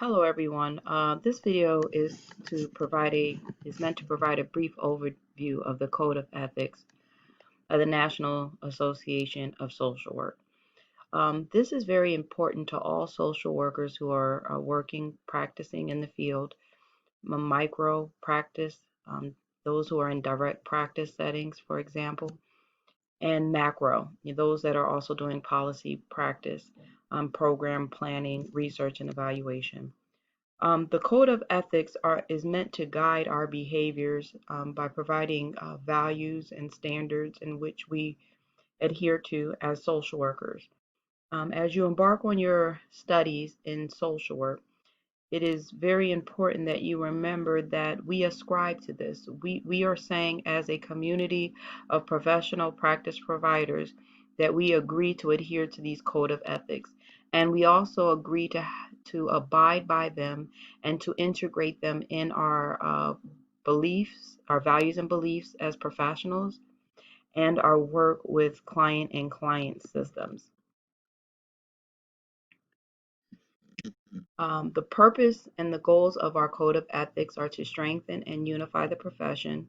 Hello everyone. This video is meant to provide a brief overview of the Code of Ethics of the National Association of Social Work. This is very important to all social workers who are practicing in the field, micro practice, those who are in direct practice settings, for example, and macro, those that are also doing policy practice, program planning, research, and evaluation. The code of ethics is meant to guide our behaviors by providing values and standards in which we adhere to as social workers. As you embark on your studies in social work, it is very important that you remember that we ascribe to this. We are saying, as a community of professional practice providers, that we agree to adhere to these code of ethics. And we also agree to abide by them and to integrate them in our beliefs, our values and beliefs as professionals, and our work with client systems. The purpose and the goals of our code of ethics are to strengthen and unify the profession,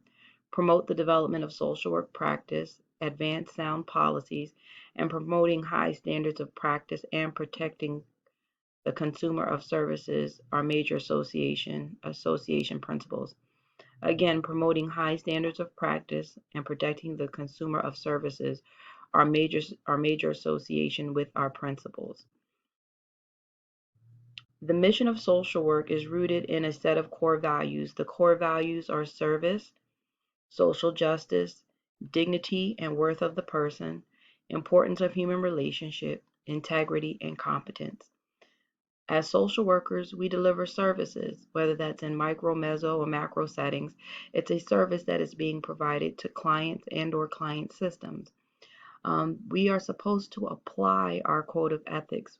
promote the development of social work practice, advance sound policies, and promoting high standards of practice and protecting the consumer of services are major association principles. Again, promoting high standards of practice and protecting the consumer of services are major association with our principles. The mission of social work is rooted in a set of core values. The core values are service, social justice, dignity and worth of the person, importance of human relationship, integrity, and competence. As social workers, we deliver services, whether that's in micro, meso, or macro settings. It's a service that is being provided to clients and/or client systems. We are supposed to apply our code of ethics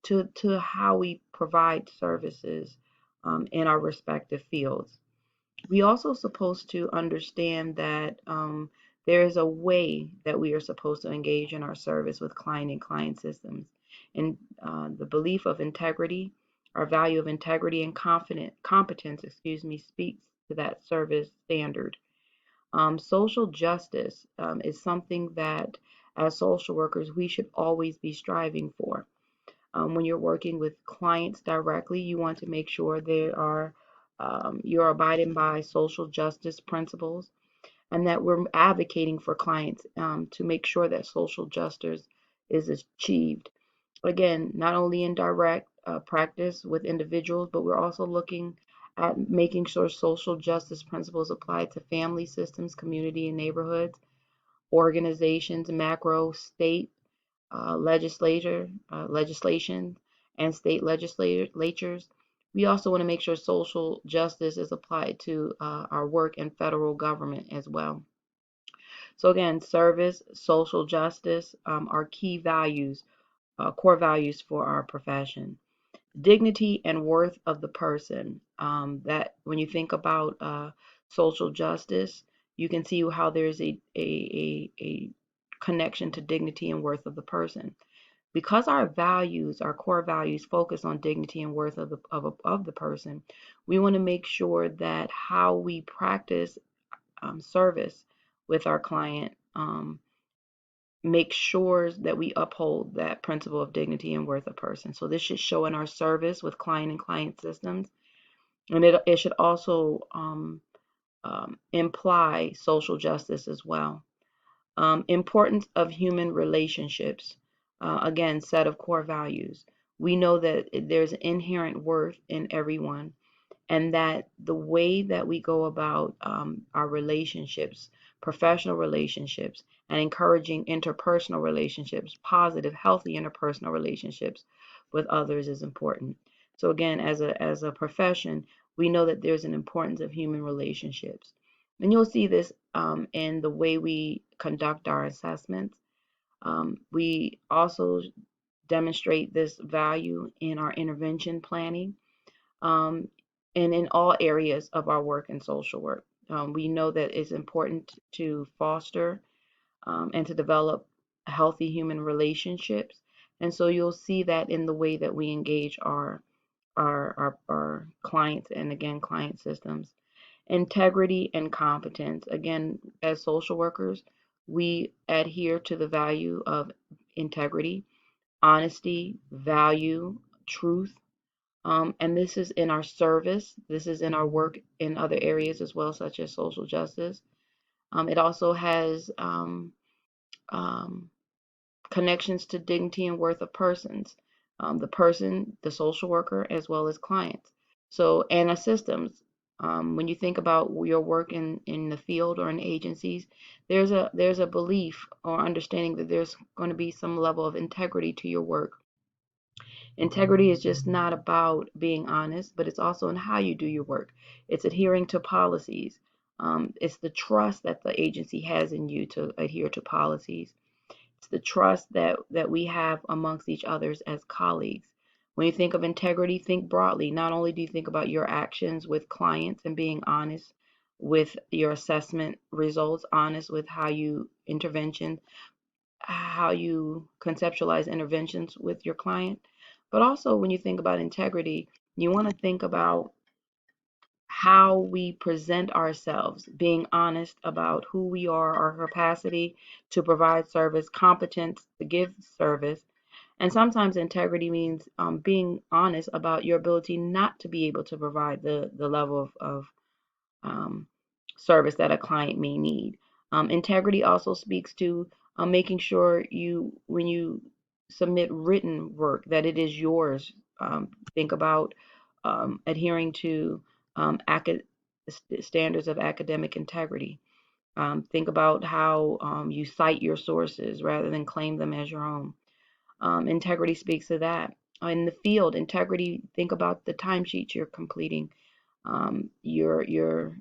to how we provide services in our respective fields. We also supposed to understand that there is a way that we are supposed to engage in our service with client and client systems. And the belief of integrity, our value of integrity and competence, speaks to that service standard. Social justice is something that as social workers we should always be striving for. When you're working with clients directly, you want to make sure you're abiding by social justice principles and that we're advocating for clients to make sure that social justice is achieved. Again, not only in direct practice with individuals, but we're also looking at making sure social justice principles apply to family systems, community and neighborhoods, organizations, macro, state, legislation, and state legislatures. We also want to make sure social justice is applied to our work in federal government as well. So again, service, social justice are key values, core values for our profession. Dignity and worth of the person. That when you think about social justice, you can see how there's a connection to dignity and worth of the person. Because our values, our core values, focus on dignity and worth of the person, we want to make sure that how we practice service with our client make sure that we uphold that principle of dignity and worth of person. So this should show in our service with client and client systems, and it should also imply social justice as well. Importance of human relationships. Again, set of core values. We know that there's inherent worth in everyone, and that the way that we go about our relationships, professional relationships, and encouraging interpersonal relationships, positive, healthy interpersonal relationships with others is important. So again, as a profession, we know that there's an importance of human relationships. And you'll see this in the way we conduct our assessments. We also demonstrate this value in our intervention planning. And in all areas of our work in social work. We know that it's important to foster and to develop healthy human relationships. And so you'll see that in the way that we engage our our clients, and again, client systems. Integrity and competence. Again, as social workers, we adhere to the value of integrity, honesty, value, truth. And this is in our service. This is in our work in other areas as well, such as social justice. It also has um, connections to dignity and worth of persons, the person, the social worker, as well as clients. So, and systems. When you think about your work in the field or in agencies, there's a belief or understanding that there's going to be some level of integrity to your work. Integrity is just not about being honest, but it's also in how you do your work. It's adhering to policies. It's the trust that the agency has in you to adhere to policies. It's the trust that we have amongst each others as colleagues. When you think of integrity, think broadly. Not only do you think about your actions with clients and being honest with your assessment results, honest with how you conceptualize interventions with your client, but also when you think about integrity, you want to think about how we present ourselves, being honest about who we are, our capacity to provide service, competence to give service. And sometimes integrity means being honest about your ability not to be able to provide the level of um, service that a client may need. Integrity also speaks to making sure when you submit written work, that it is yours. Think about adhering to standards of academic integrity. Think about how you cite your sources rather than claim them as your own. Integrity speaks to that. In the field, integrity, think about the timesheets you're completing, your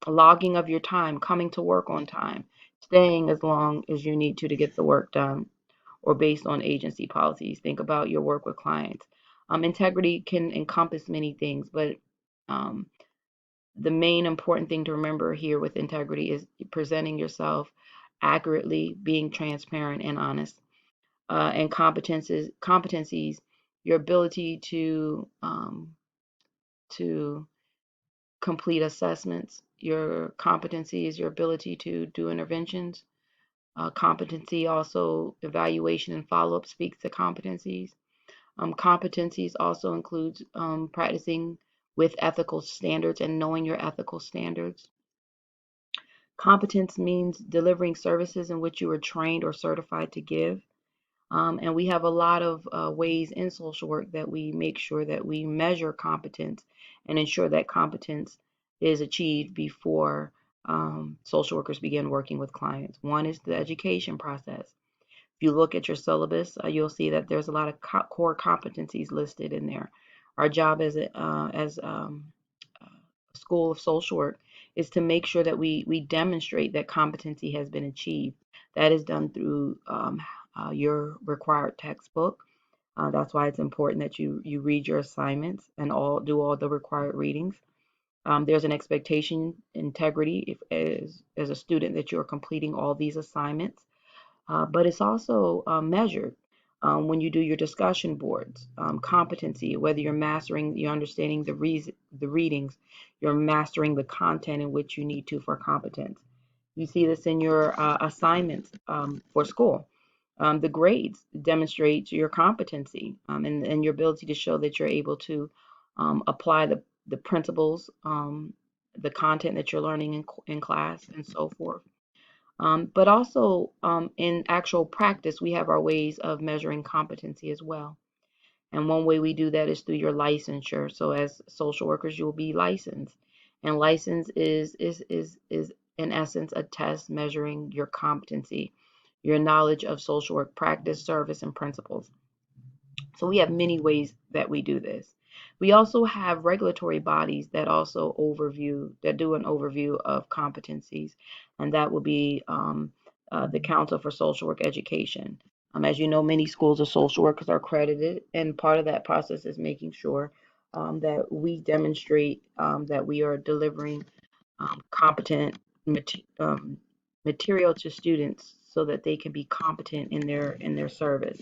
logging of your time, coming to work on time, staying as long as you need to get the work done, or based on agency policies. Think about your work with clients. Integrity can encompass many things, but um, the main important thing to remember here with integrity is presenting yourself accurately, being transparent and honest, and competencies, your ability to complete assessments, your competencies, your ability to do interventions. Competency also, evaluation and follow-up speaks to competencies. Competencies also includes practicing with ethical standards and knowing your ethical standards. Competence means delivering services in which you are trained or certified to give. And we have a lot of ways in social work that we make sure that we measure competence and ensure that competence is achieved before social workers begin working with clients. One is the education process. If you look at your syllabus, you'll see that there's a lot of core competencies listed in there. Our job as School of Social Work is to make sure that we demonstrate that competency has been achieved. That is done through your required textbook. That's why it's important that you read your assignments and do all the required readings. There's an expectation, integrity, if as a student that you're completing all these assignments. But it's also measured when you do your discussion boards, competency, whether you're understanding the readings, you're mastering the content in which you need to for competence. You see this in your assignments for school. The grades demonstrate your competency and your ability to show that you're able to apply the principles, the content that you're learning in class, and so forth. But also in actual practice, we have our ways of measuring competency as well. And one way we do that is through your licensure. So as social workers, you'll be licensed. And license is in essence a test measuring your competency, your knowledge of social work practice, service, and principles. So we have many ways that we do this. We also have regulatory bodies that do an overview of competencies, and that will be the Council for Social Work Education. As you know, many schools of social workers are accredited, and part of that process is making sure that we demonstrate that we are delivering competent material to students so that they can be competent in their service.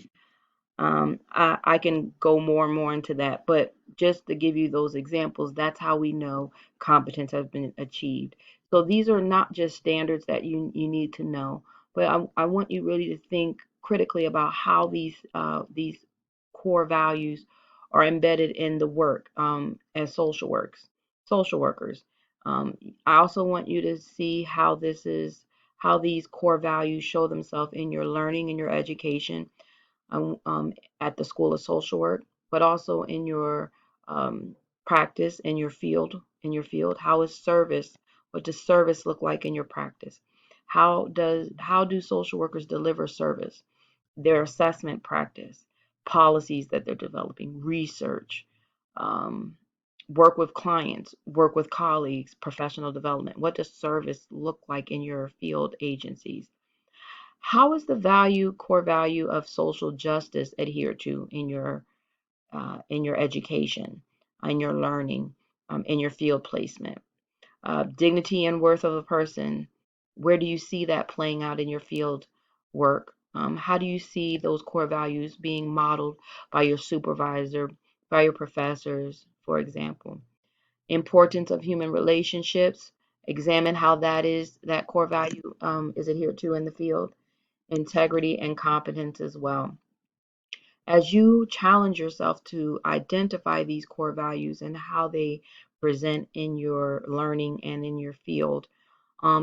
I can go more and more into that, but just to give you those examples, that's how we know competence has been achieved. So these are not just standards that you need to know, but I want you really to think critically about how these core values are embedded in the work as social workers. Um, I also want you to see how these core values show themselves in your learning and your education um, um, at the School of Social Work, but also in your um, practice in your field. How is service? What does service look like in your practice? How do social workers deliver service? Their assessment practice, policies that they're developing, research, um, work with clients, work with colleagues, professional development. What does service look like in your field agencies? How is the core value of social justice adhered to in your education, in your learning, in your field placement? Dignity and worth of a person. Where do you see that playing out in your field work? How do you see those core values being modeled by your supervisor, by your professors, for example? Importance of human relationships. Examine how that core value is adhered to in the field. Integrity and competence as well. As you challenge yourself to identify these core values and how they present in your learning and in your field,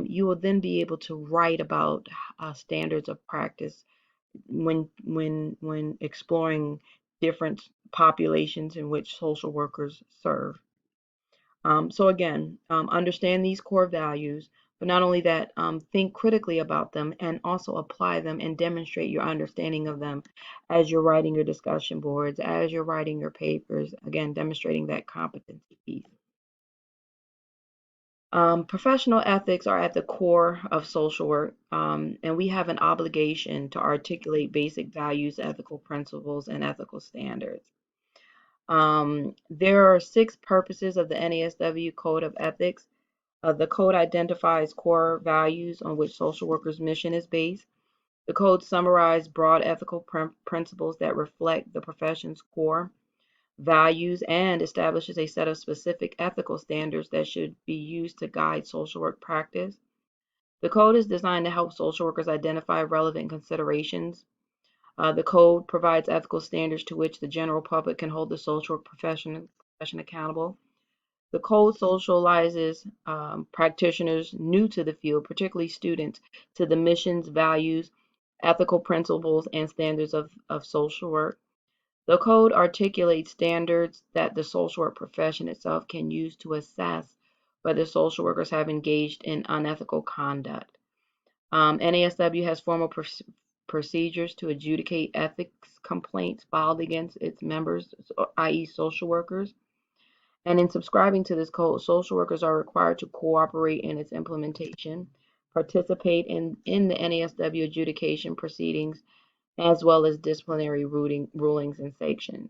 you will then be able to write about standards of practice when exploring different populations in which social workers serve. So again, understand these core values, but not only that, think critically about them and also apply them and demonstrate your understanding of them as you're writing your discussion boards, as you're writing your papers, again, demonstrating that competency piece. Professional ethics are at the core of social work, and we have an obligation to articulate basic values, ethical principles, and ethical standards. There are 6 purposes of the NASW Code of Ethics. The code identifies core values on which social workers' mission is based. The code summarizes broad ethical principles that reflect the profession's core values and establishes a set of specific ethical standards that should be used to guide social work practice. The code is designed to help social workers identify relevant considerations. The code provides ethical standards to which the general public can hold the social work profession accountable. The code socializes practitioners new to the field, particularly students, to the missions, values, ethical principles, and standards of social work. The code articulates standards that the social work profession itself can use to assess whether social workers have engaged in unethical conduct. NASW has formal procedures to adjudicate ethics complaints filed against its members, i.e., social workers. And in subscribing to this code, social workers are required to cooperate in its implementation, participate in the NASW adjudication proceedings, as well as disciplinary rulings and sanctions.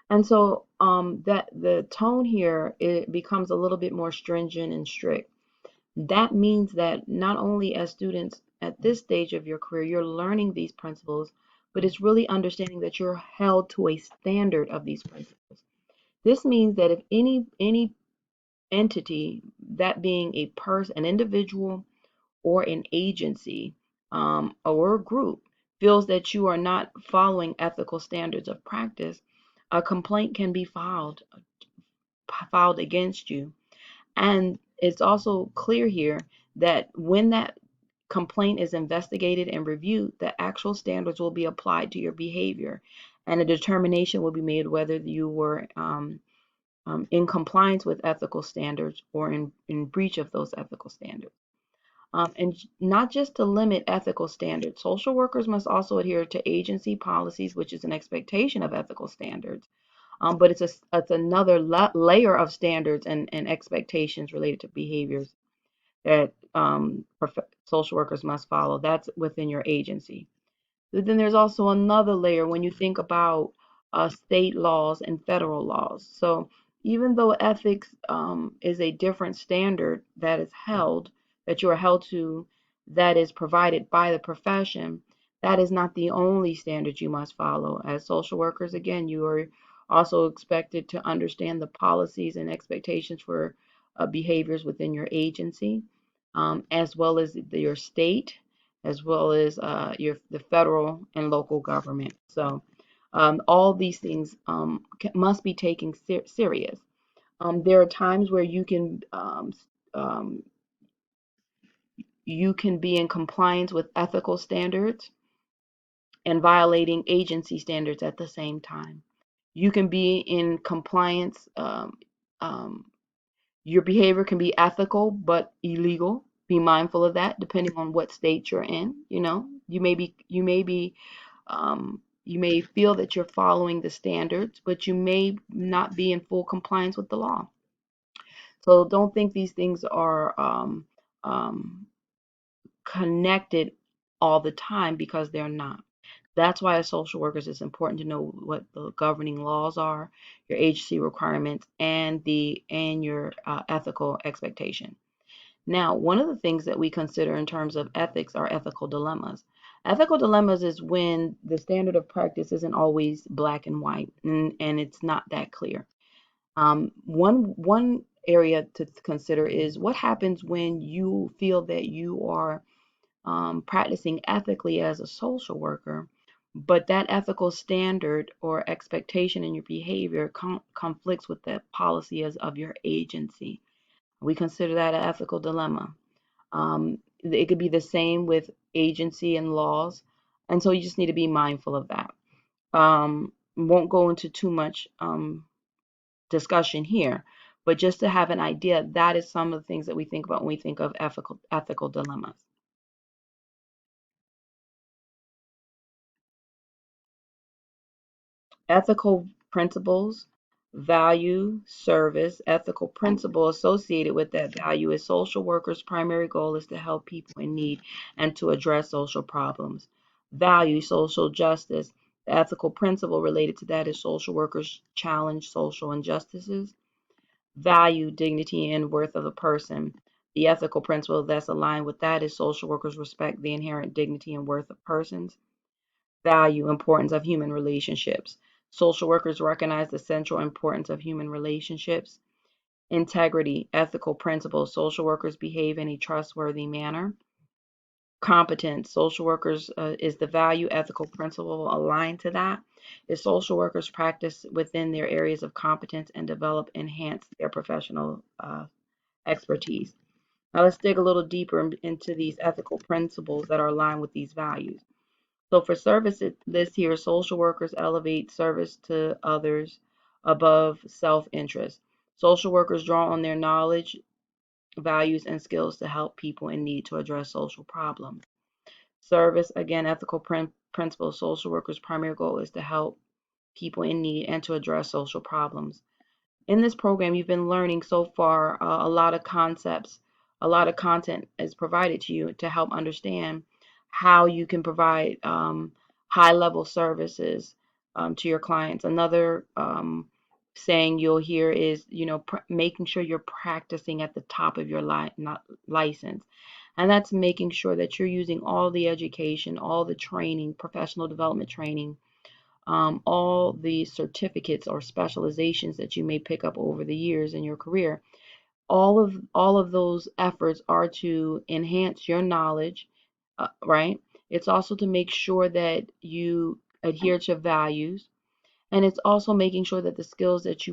And so that the tone here, it becomes a little bit more stringent and strict. That means that not only as students at this stage of your career, you're learning these principles, but it's really understanding that you're held to a standard of these principles. This means that if any entity, that being a person, an individual, or an agency, or a group, feels that you are not following ethical standards of practice, a complaint can be filed against you. And it's also clear here that when that complaint is investigated and reviewed, the actual standards will be applied to your behavior, and a determination will be made whether you were in compliance with ethical standards or in breach of those ethical standards. And not just to limit ethical standards, social workers must also adhere to agency policies, which is an expectation of ethical standards. But it's another layer of standards and expectations related to behaviors that social workers must follow. That's within your agency. But then there's also another layer when you think about state laws and federal laws. So even though ethics is a different standard that is held, that you are held to, that is provided by the profession, That is not the only standard you must follow. As social workers, again, you are also expected to understand the policies and expectations for behaviors within your agency, as well as your state, as well as the federal and local government. So all these things must be taken serious. There are times where um, you can be in compliance with ethical standards and violating agency standards at the same time. You can be in compliance. Um, your behavior can be ethical but illegal. Be mindful of that, depending on what state you're in. You may feel that you're following the standards, but you may not be in full compliance with the law. So don't think these things are um, connected all the time, because they're not. That's why as social workers, it's important to know what the governing laws are, your agency requirements, and your ethical expectation. Now, one of the things that we consider in terms of ethics are ethical dilemmas. Ethical dilemmas is when the standard of practice isn't always black and white, and it's not that clear. One area to consider is what happens when you feel that you are practicing ethically as a social worker, but that ethical standard or expectation in your behavior conflicts with the policy of your agency. We consider that an ethical dilemma. It could be the same with agency and laws, and so you just need to be mindful of that. Won't go into too much discussion here, but just to have an idea, that is some of the things that we think about when we think of ethical dilemmas. Ethical principles, value, service. Ethical principle associated with that value is social workers' primary goal is to help people in need and to address social problems. Value, social justice. The ethical principle related to that is social workers challenge social injustices. Value, dignity, and worth of a person. The ethical principle that's aligned with that is social workers respect the inherent dignity and worth of persons. Value, importance of human relationships. Social workers recognize the central importance of human relationships. Integrity, ethical principles. Social workers behave in a trustworthy manner. Competence, social workers is the value, ethical principle aligned to that. Is social workers practice within their areas of competence and develop, enhance their professional expertise. Now let's dig a little deeper into these ethical principles that are aligned with these values. So for service, it lists here, social workers elevate service to others above self-interest. Social workers draw on their knowledge, values, and skills to help people in need to address social problems. Service, again, ethical principles. Social workers' primary goal is to help people in need and to address social problems. In this program, you've been learning so far a lot of concepts, a lot of content is provided to you to help understand how you can provide high level services to your clients. Another saying you'll hear is, making sure you're practicing at the top of your license. And that's making sure that you're using all the education, all the training, professional development training, all the certificates or specializations that you may pick up over the years in your career. All of those efforts are to enhance your knowledge, right? It's also to make sure that you adhere to values, and it's also making sure that the skills that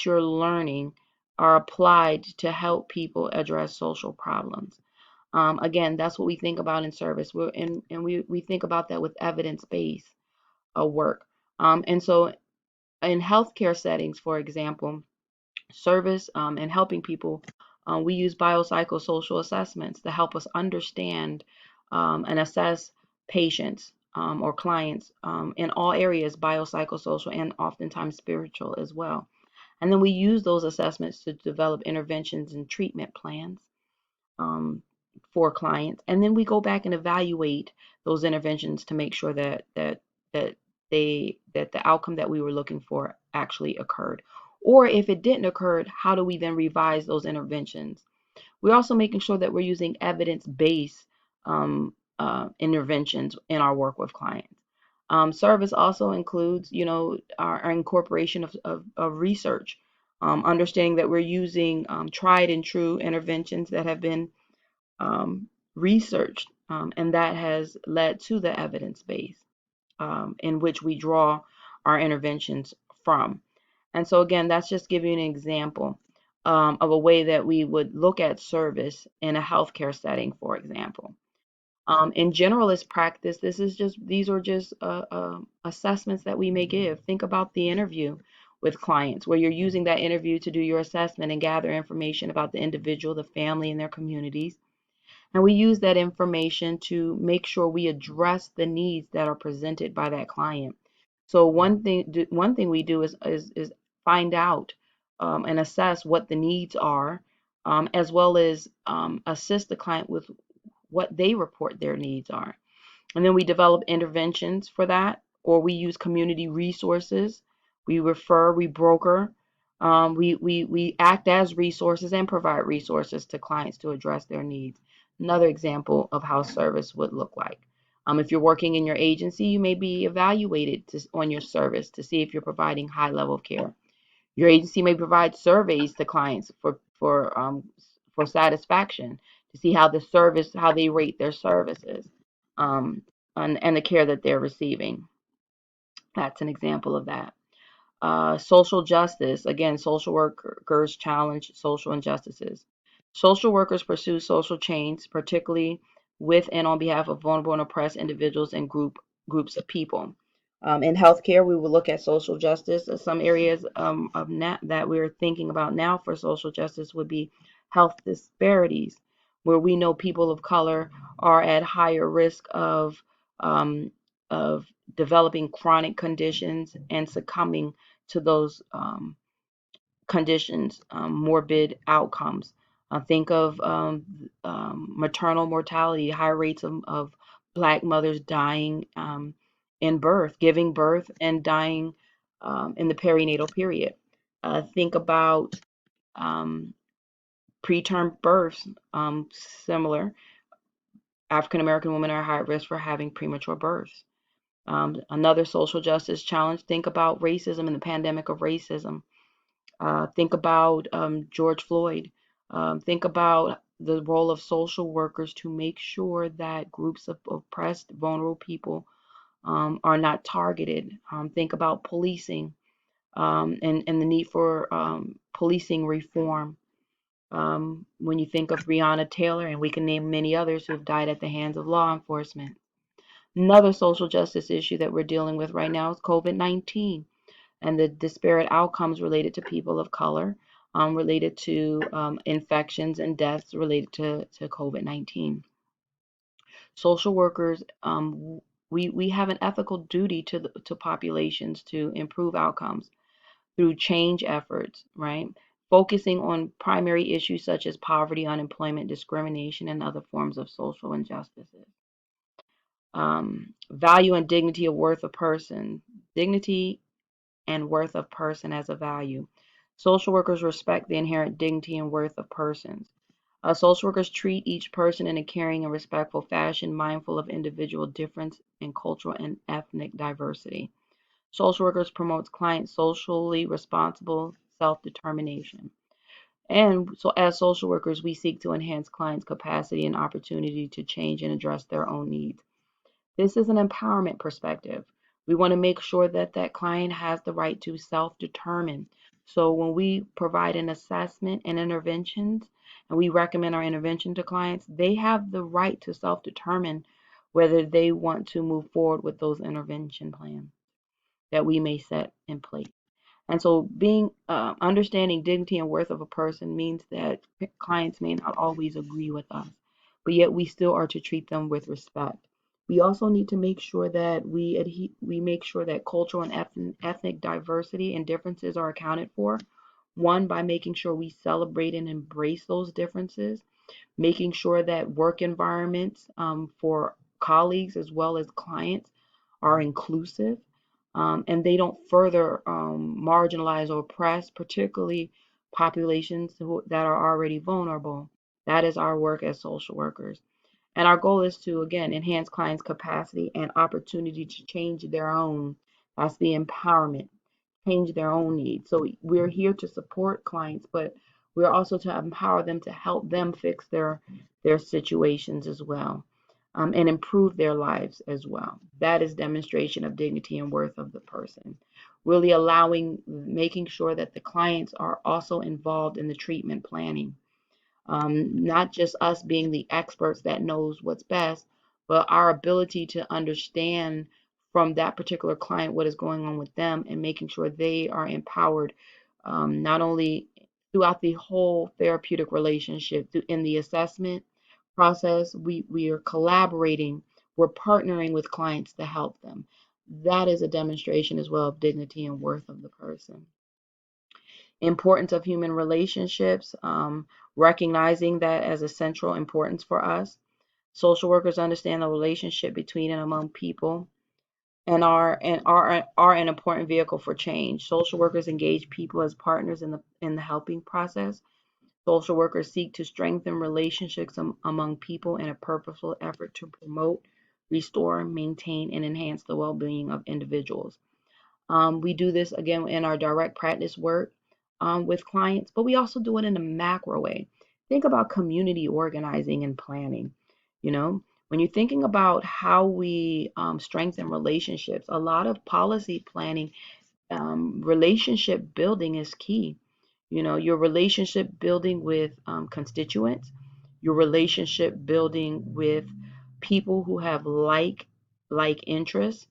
you're learning are applied to help people address social problems. Again, that's what we think about in service. We think about that with evidence-based work. And so in healthcare settings, for example, service and helping people, we use biopsychosocial assessments to help us understand and assess patients or clients in all areas, biopsychosocial and oftentimes spiritual as well. And then we use those assessments to develop interventions and treatment plans um, for clients, and then we go back and evaluate those interventions to make sure that the outcome that we were looking for actually occurred. Or if it didn't occur, how do we then revise those interventions? We're also making sure that we're using evidence-based interventions in our work with clients. Service also includes, our incorporation of research, understanding that we're using tried and true interventions that have been researched, and that has led to the evidence base in which we draw our interventions from. And so, again, that's just giving you an example of a way that we would look at service in a healthcare setting, for example. In generalist practice, these are just assessments that we may give. Think about the interview with clients, where you're using that interview to do your assessment and gather information about the individual, the family, and their communities. And we use that information to make sure we address the needs that are presented by that client. So one thing we do is find out and assess what the needs are, as well as assist the client with what they report their needs are. And then we develop interventions for that, or we use community resources. We refer, we broker, we act as resources and provide resources to clients to address their needs. Another example of how service would look like. If you're working in your agency, you may be evaluated on your service to see if you're providing high level of care. Your agency may provide surveys to clients for satisfaction to see how how they rate their services, um, and the care that they're receiving. That's an example of that. Social justice, again, social workers challenge social injustices. Social workers pursue social change, particularly with and on behalf of vulnerable and oppressed individuals and groups of people. In healthcare, we will look at social justice. Some areas that we're thinking about now for social justice would be health disparities, where we know people of color are at higher risk um, of developing chronic conditions and succumbing to those conditions, morbid outcomes. Think of maternal mortality, high rates of Black mothers dying in birth, giving birth, and dying in the perinatal period. Think about um, preterm births, similar. African American women are high risk for having premature births. Another social justice challenge, think about racism and the pandemic of racism. Think about George Floyd. Think about the role of social workers to make sure that groups of oppressed, vulnerable people are not targeted. Think about policing and the need for policing reform. When you think of Breonna Taylor, and we can name many others who have died at the hands of law enforcement. Another social justice issue that we're dealing with right now is COVID-19 and the disparate outcomes related to people of color, related to infections and deaths related to COVID-19. Social workers, we have an ethical duty to populations to improve outcomes through change efforts, right? Focusing on primary issues such as poverty, unemployment, discrimination, and other forms of social injustices. Value and dignity of worth of person. Dignity and worth of person as a value. Social workers respect the inherent dignity and worth of persons. Social workers treat each person in a caring and respectful fashion, mindful of individual difference in cultural and ethnic diversity. Social workers promotes client socially responsible self-determination. And so as social workers, we seek to enhance clients' capacity and opportunity to change and address their own needs. This is an empowerment perspective. We want to make sure that that client has the right to self-determine. So when we provide an assessment and interventions, and we recommend our intervention to clients, they have the right to self-determine whether they want to move forward with those intervention plans that we may set in place. And so being understanding dignity and worth of a person means that clients may not always agree with us, but yet we still are to treat them with respect. We also need to make sure that we make sure that cultural and ethnic diversity and differences are accounted for. One, by making sure we celebrate and embrace those differences, making sure that work environments for colleagues as well as clients are inclusive, and they don't further marginalize or oppress, particularly populations that are already vulnerable. That is our work as social workers. And our goal is to, again, enhance clients' capacity and opportunity to change their own. That's the empowerment, change their own needs. So we're here to support clients, but we're also to empower them to help them fix their situations as well, and improve their lives as well. That is demonstration of dignity and worth of the person. Really making sure that the clients are also involved in the treatment planning, not just us being the experts that knows what's best, but our ability to understand from that particular client what is going on with them and making sure they are empowered, not only throughout the whole therapeutic relationship, in the assessment process, we are collaborating, we're partnering with clients to help them. That is a demonstration as well of dignity and worth of the person. Importance of human relationships, recognizing that as a central importance for us. Social workers understand the relationship between and among people and are an important vehicle for change. Social workers engage people as partners in the helping process. Social workers seek to strengthen relationships among people in a purposeful effort to promote, restore, maintain, and enhance the well-being of individuals. We do this again in our direct practice work, with clients, but we also do it in a macro way. Think about community organizing and planning. You know, when you're thinking about how we strengthen relationships, a lot of policy planning, relationship building is key. Your relationship building with constituents, your relationship building with people who have like interests,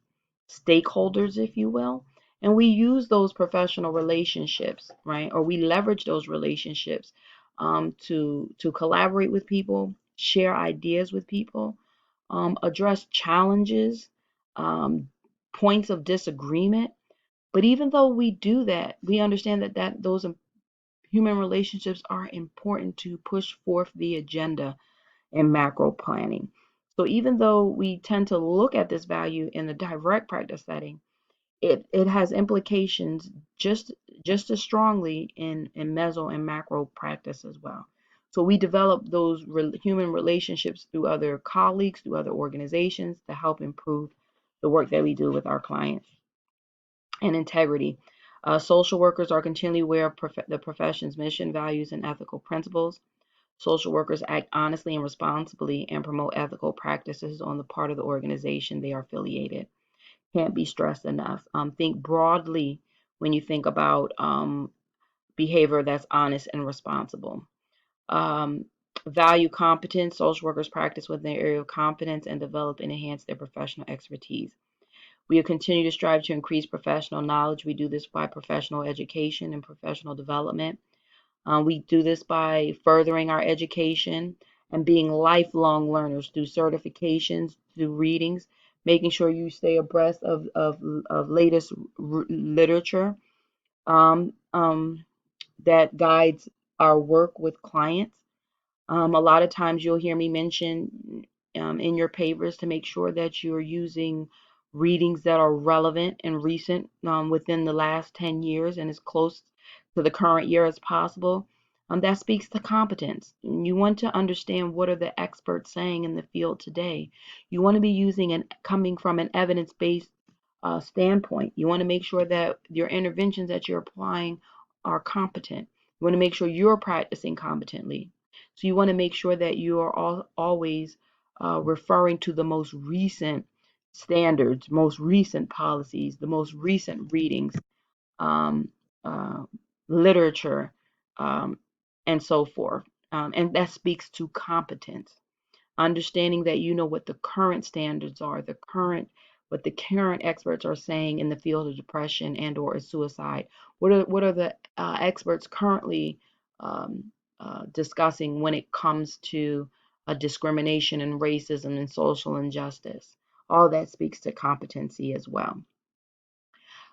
stakeholders, if you will. And we use those professional relationships, right? Or we leverage those relationships, to collaborate with people, share ideas with people, address challenges, um, points of disagreement. But even though we do that, we understand that those human relationships are important to push forth the agenda in macro planning. So even though we tend to look at this value in the direct practice setting, it has implications just as strongly in meso and macro practice as well. So we develop those human relationships through other colleagues, through other organizations to help improve the work that we do with our clients. And integrity. Social workers are continually aware of the profession's mission, values, and ethical principles. Social workers act honestly and responsibly and promote ethical practices on the part of the organization they are affiliated. Can't be stressed enough. Think broadly when you think about behavior that's honest and responsible. Um, Value competence. Social workers practice within their area of competence and develop and enhance their professional expertise. We continue to strive to increase professional knowledge. We do this by professional education and professional development. We do this by furthering our education and being lifelong learners through certifications, through readings, making sure you stay abreast of latest literature, um, um, that guides our work with clients. A lot of times you'll hear me mention, in your papers, to make sure that you're using readings that are relevant and recent, within the last 10 years and as close to the current year as possible. That speaks to competence. You want to understand what are the experts saying in the field today. You want to be using and coming from an evidence-based standpoint. You want to make sure that your interventions that you're applying are competent. You want to make sure you're practicing competently. So you want to make sure that you are always referring to the most recent standards, most recent policies, the most recent readings, um, uh, literature, um, and so forth. And that speaks to competence, understanding that you know what the current standards are, what the current experts are saying in the field of depression and or suicide. What are the experts currently um, discussing when it comes to discrimination and racism and social injustice? All that speaks to competency as well.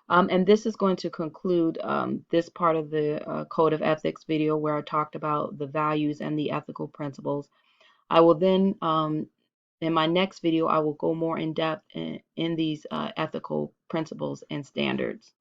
And this is going to conclude this part of the Code of Ethics video where I talked about the values and the ethical principles. I will then, in my next video, I will go more in depth in these ethical principles and standards.